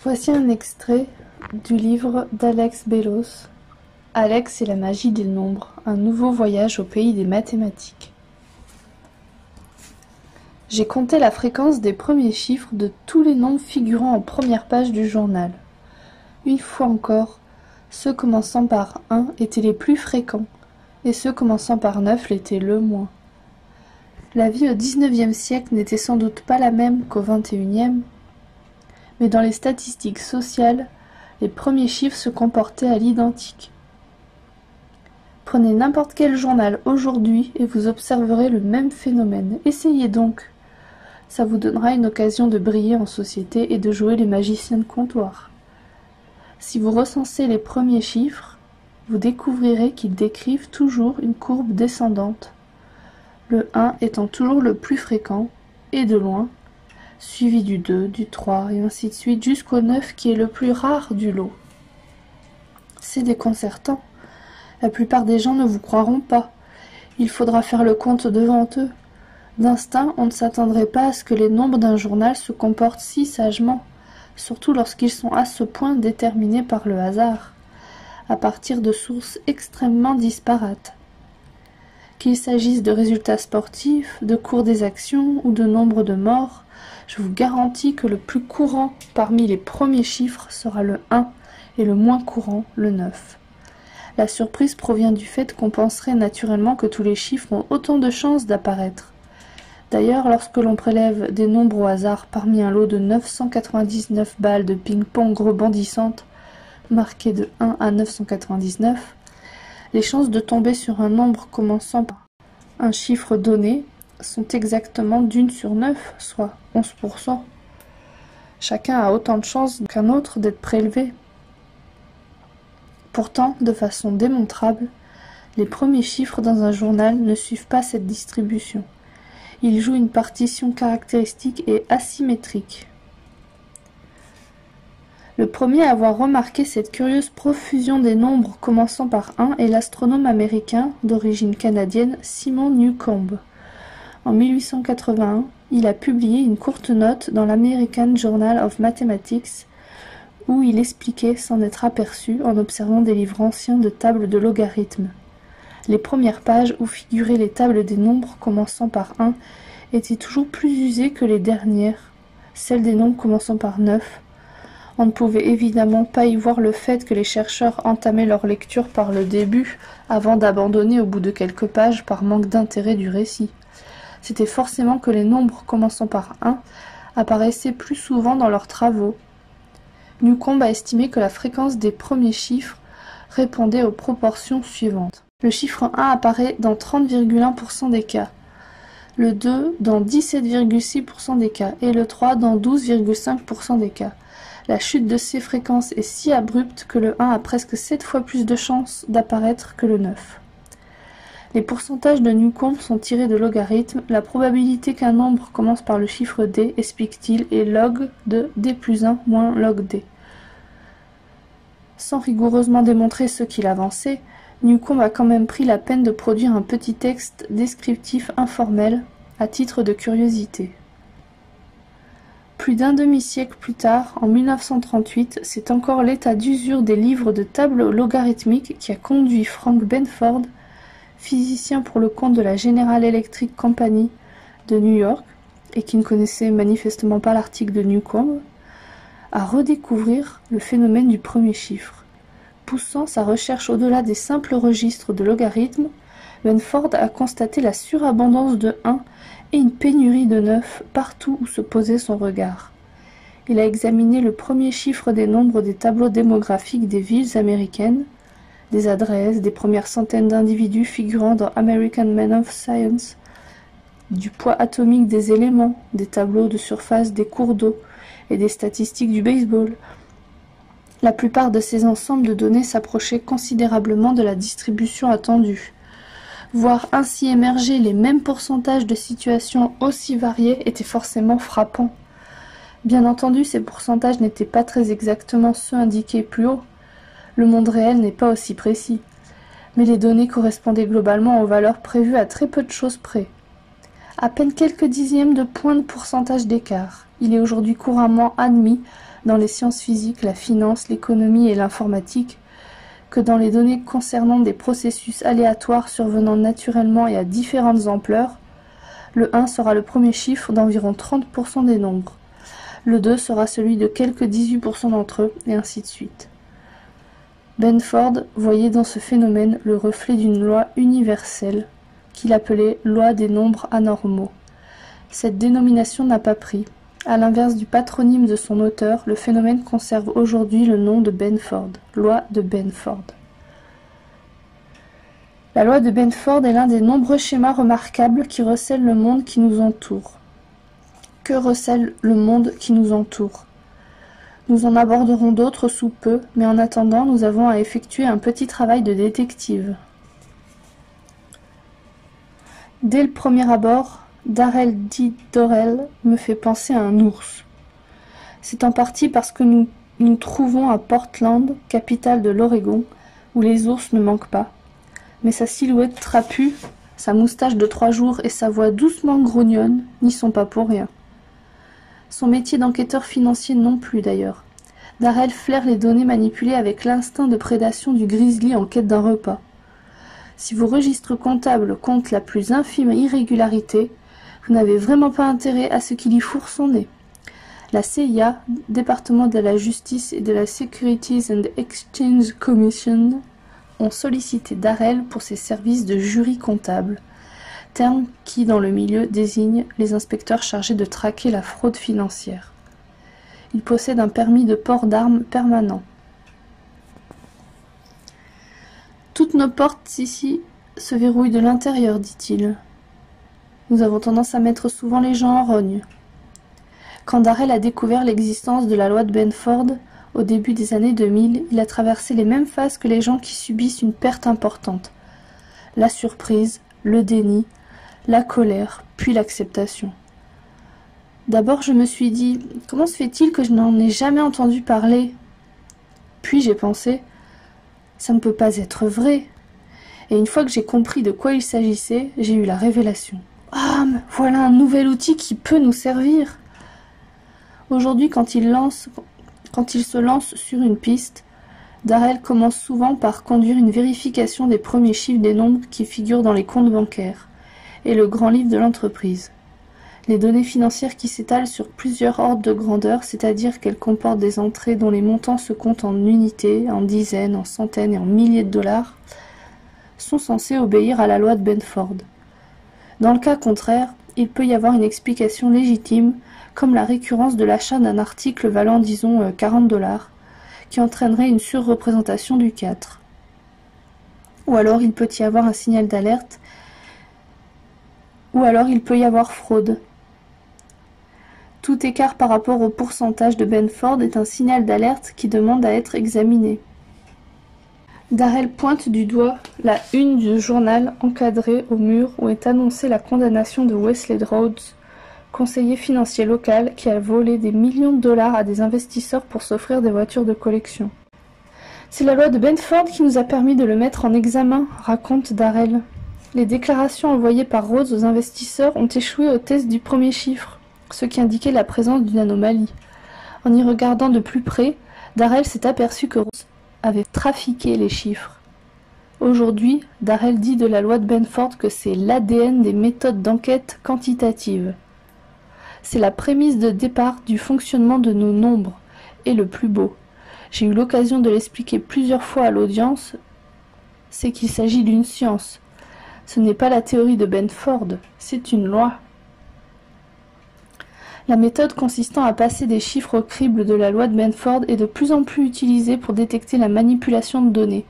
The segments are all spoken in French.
Voici un extrait du livre d'Alex Bellos, Alex et la magie des nombres, un nouveau voyage au pays des mathématiques. J'ai compté la fréquence des premiers chiffres de tous les nombres figurant en première page du journal. Une fois encore, ceux commençant par 1 étaient les plus fréquents, et ceux commençant par 9 l'étaient le moins. La vie au XIXe siècle n'était sans doute pas la même qu'au XXIe, mais dans les statistiques sociales, les premiers chiffres se comportaient à l'identique. Prenez n'importe quel journal aujourd'hui et vous observerez le même phénomène. Essayez donc. Ça vous donnera une occasion de briller en société et de jouer les magiciens de comptoir. Si vous recensez les premiers chiffres, vous découvrirez qu'ils décrivent toujours une courbe descendante, le 1 étant toujours le plus fréquent, et de loin, suivi du 2, du 3, et ainsi de suite, jusqu'au 9 qui est le plus rare du lot. C'est déconcertant. La plupart des gens ne vous croiront pas. Il faudra faire le compte devant eux. D'instinct, on ne s'attendrait pas à ce que les nombres d'un journal se comportent si sagement, surtout lorsqu'ils sont à ce point déterminés par le hasard, à partir de sources extrêmement disparates. Qu'il s'agisse de résultats sportifs, de cours des actions ou de nombre de morts, je vous garantis que le plus courant parmi les premiers chiffres sera le 1 et le moins courant le 9. La surprise provient du fait qu'on penserait naturellement que tous les chiffres ont autant de chances d'apparaître. D'ailleurs, lorsque l'on prélève des nombres au hasard parmi un lot de 999 balles de ping-pong rebondissantes, marquées de 1 à 999, les chances de tomber sur un nombre commençant par un chiffre donné sont exactement d'1 sur 9, soit 11%. Chacun a autant de chances qu'un autre d'être prélevé. Pourtant, de façon démontrable, les premiers chiffres dans un journal ne suivent pas cette distribution. Ils jouent une partition caractéristique et asymétrique. Le premier à avoir remarqué cette curieuse profusion des nombres commençant par 1 est l'astronome américain d'origine canadienne Simon Newcomb. En 1881, il a publié une courte note dans l'American Journal of Mathematics où il expliquait s'en être aperçu en observant des livres anciens de tables de logarithmes. Les premières pages où figuraient les tables des nombres commençant par 1 étaient toujours plus usées que les dernières, celles des nombres commençant par 9. On ne pouvait évidemment pas y voir le fait que les chercheurs entamaient leur lecture par le début avant d'abandonner au bout de quelques pages par manque d'intérêt du récit. C'était forcément que les nombres commençant par 1 apparaissaient plus souvent dans leurs travaux. Newcomb a estimé que la fréquence des premiers chiffres répondait aux proportions suivantes. Le chiffre 1 apparaît dans 30,1% des cas, le 2 dans 17,6% des cas et le 3 dans 12,5% des cas. La chute de ces fréquences est si abrupte que le 1 a presque 7 fois plus de chances d'apparaître que le 9. Les pourcentages de Newcomb sont tirés de logarithmes. La probabilité qu'un nombre commence par le chiffre d, explique-t-il, est log de d plus 1 moins log d. Sans rigoureusement démontrer ce qu'il avançait, Newcomb a quand même pris la peine de produire un petit texte descriptif informel, à titre de curiosité. Plus d'un demi-siècle plus tard, en 1938, c'est encore l'état d'usure des livres de tables logarithmiques qui a conduit Frank Benford, physicien pour le compte de la General Electric Company de New York, et qui ne connaissait manifestement pas l'article de Newcomb, à redécouvrir le phénomène du premier chiffre. Poussant sa recherche au-delà des simples registres de logarithmes, Benford a constaté la surabondance de 1 et une pénurie de 9 partout où se posait son regard. Il a examiné le premier chiffre des nombres des tableaux démographiques des villes américaines, des adresses, des premières centaines d'individus figurant dans American Men of Science, du poids atomique des éléments, des tableaux de surface des cours d'eau et des statistiques du baseball. La plupart de ces ensembles de données s'approchaient considérablement de la distribution attendue. Voir ainsi émerger les mêmes pourcentages de situations aussi variées était forcément frappant. Bien entendu, ces pourcentages n'étaient pas très exactement ceux indiqués plus haut. Le monde réel n'est pas aussi précis. Mais les données correspondaient globalement aux valeurs prévues à très peu de choses près. À peine quelques dixièmes de points de pourcentage d'écart. Il est aujourd'hui couramment admis dans les sciences physiques, la finance, l'économie et l'informatique que dans les données concernant des processus aléatoires survenant naturellement et à différentes ampleurs. Le 1 sera le premier chiffre d'environ 30% des nombres. Le 2 sera celui de quelques 18% d'entre eux, et ainsi de suite. Benford voyait dans ce phénomène le reflet d'une loi universelle, qu'il appelait loi des nombres anormaux. Cette dénomination n'a pas pris. À l'inverse du patronyme de son auteur, le phénomène conserve aujourd'hui le nom de Benford, loi de Benford. La loi de Benford est l'un des nombreux schémas remarquables qui recèlent le monde qui nous entoure. Que recèle le monde qui nous entoure? Nous en aborderons d'autres sous peu, mais en attendant, nous avons à effectuer un petit travail de détective. Dès le premier abord, Darrell D. Dorrell me fait penser à un ours. C'est en partie parce que nous nous trouvons à Portland, capitale de l'Oregon, où les ours ne manquent pas. Mais sa silhouette trapue, sa moustache de 3 jours et sa voix doucement grognonne n'y sont pas pour rien. Son métier d'enquêteur financier non plus d'ailleurs. Darrell flaire les données manipulées avec l'instinct de prédation du grizzly en quête d'un repas. Si vos registres comptables comptent la plus infime irrégularité, vous n'avez vraiment pas intérêt à ce qu'il y fourre son nez. La CIA, département de la justice et de la Securities and Exchange Commission, ont sollicité Darrell pour ses services de jury comptable, terme qui, dans le milieu, désigne les inspecteurs chargés de traquer la fraude financière. Il possède un permis de port d'armes permanent. Toutes nos portes ici se verrouillent de l'intérieur, dit-il. Nous avons tendance à mettre souvent les gens en rogne. Quand Darrell a découvert l'existence de la loi de Benford, au début des années 2000, il a traversé les mêmes phases que les gens qui subissent une perte importante. La surprise, le déni, la colère, puis l'acceptation. D'abord, je me suis dit, comment se fait-il que je n'en ai jamais entendu parler? Puis j'ai pensé, ça ne peut pas être vrai. Et une fois que j'ai compris de quoi il s'agissait, j'ai eu la révélation. Ah, voilà un nouvel outil qui peut nous servir. Aujourd'hui, quand il se lance sur une piste, Darrell commence souvent par conduire une vérification des premiers chiffres des nombres qui figurent dans les comptes bancaires et le grand livre de l'entreprise. Les données financières qui s'étalent sur plusieurs ordres de grandeur, c'est-à-dire qu'elles comportent des entrées dont les montants se comptent en unités, en dizaines, en centaines et en milliers de dollars, sont censées obéir à la loi de Benford. Dans le cas contraire, il peut y avoir une explication légitime, comme la récurrence de l'achat d'un article valant, disons, 40 $, qui entraînerait une surreprésentation du 4. Ou alors il peut y avoir un signal d'alerte, ou alors il peut y avoir fraude. Tout écart par rapport au pourcentage de Benford est un signal d'alerte qui demande à être examiné. Darrell pointe du doigt la une du journal encadré au mur où est annoncée la condamnation de Wesley Rhodes, conseiller financier local qui a volé des millions de dollars à des investisseurs pour s'offrir des voitures de collection. C'est la loi de Benford qui nous a permis de le mettre en examen, raconte Darrell. Les déclarations envoyées par Rhodes aux investisseurs ont échoué au test du premier chiffre, ce qui indiquait la présence d'une anomalie. En y regardant de plus près, Darrell s'est aperçu que Rhodes avait trafiqué les chiffres. Aujourd'hui, Darrell dit de la loi de Benford que c'est l'ADN des méthodes d'enquête quantitative. C'est la prémisse de départ du fonctionnement de nos nombres, et le plus beau. J'ai eu l'occasion de l'expliquer plusieurs fois à l'audience, c'est qu'il s'agit d'une science. Ce n'est pas la théorie de Benford, c'est une loi. La méthode consistant à passer des chiffres au crible de la loi de Benford est de plus en plus utilisée pour détecter la manipulation de données,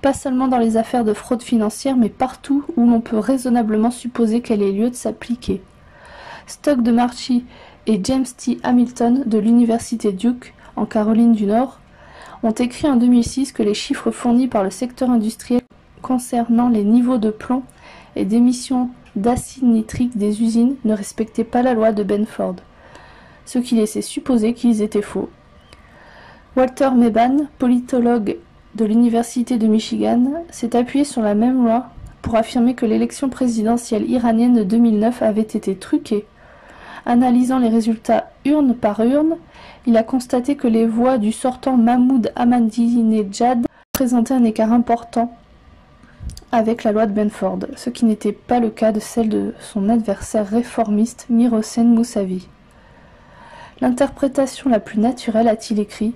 pas seulement dans les affaires de fraude financière, mais partout où l'on peut raisonnablement supposer qu'elle ait lieu de s'appliquer. Stock de Marchi et James T. Hamilton de l'université Duke, en Caroline du Nord, ont écrit en 2006 que les chiffres fournis par le secteur industriel concernant les niveaux de plomb et d'émissions d'acide nitrique des usines ne respectaient pas la loi de Benford, ce qui laissait supposer qu'ils étaient faux. Walter Mebane, politologue de l'université de Michigan, s'est appuyé sur la même loi pour affirmer que l'élection présidentielle iranienne de 2009 avait été truquée, Analysant les résultats urne par urne, il a constaté que les voix du sortant Mahmoud Ahmadinejad présentaient un écart important avec la loi de Benford, ce qui n'était pas le cas de celle de son adversaire réformiste Mir Hossein Mousavi. L'interprétation la plus naturelle, a-t-il écrit,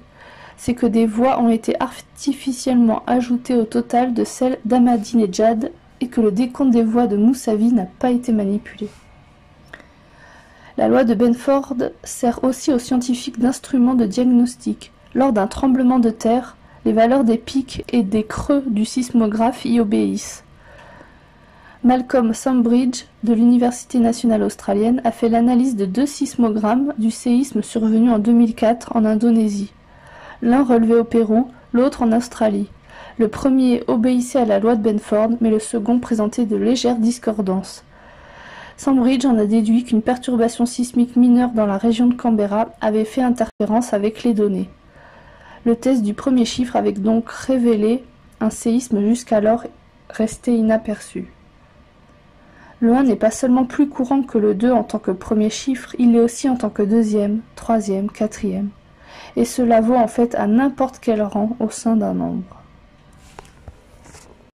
c'est que des voix ont été artificiellement ajoutées au total de celles d'Ahmadinejad et que le décompte des voix de Mousavi n'a pas été manipulé. La loi de Benford sert aussi aux scientifiques d'instrument de diagnostic. Lors d'un tremblement de terre, les valeurs des pics et des creux du sismographe y obéissent. Malcolm Sandbridge, de l'Université nationale australienne, a fait l'analyse de 2 sismogrammes du séisme survenu en 2004 en Indonésie. L'un relevé au Pérou, l'autre en Australie. Le premier obéissait à la loi de Benford, mais le second présentait de légères discordances. Sandbridge en a déduit qu'une perturbation sismique mineure dans la région de Canberra avait fait interférence avec les données. Le test du premier chiffre avait donc révélé un séisme jusqu'alors resté inaperçu. Le 1 n'est pas seulement plus courant que le 2 en tant que premier chiffre, il l'est aussi en tant que deuxième, troisième, quatrième. Et cela vaut en fait à n'importe quel rang au sein d'un nombre.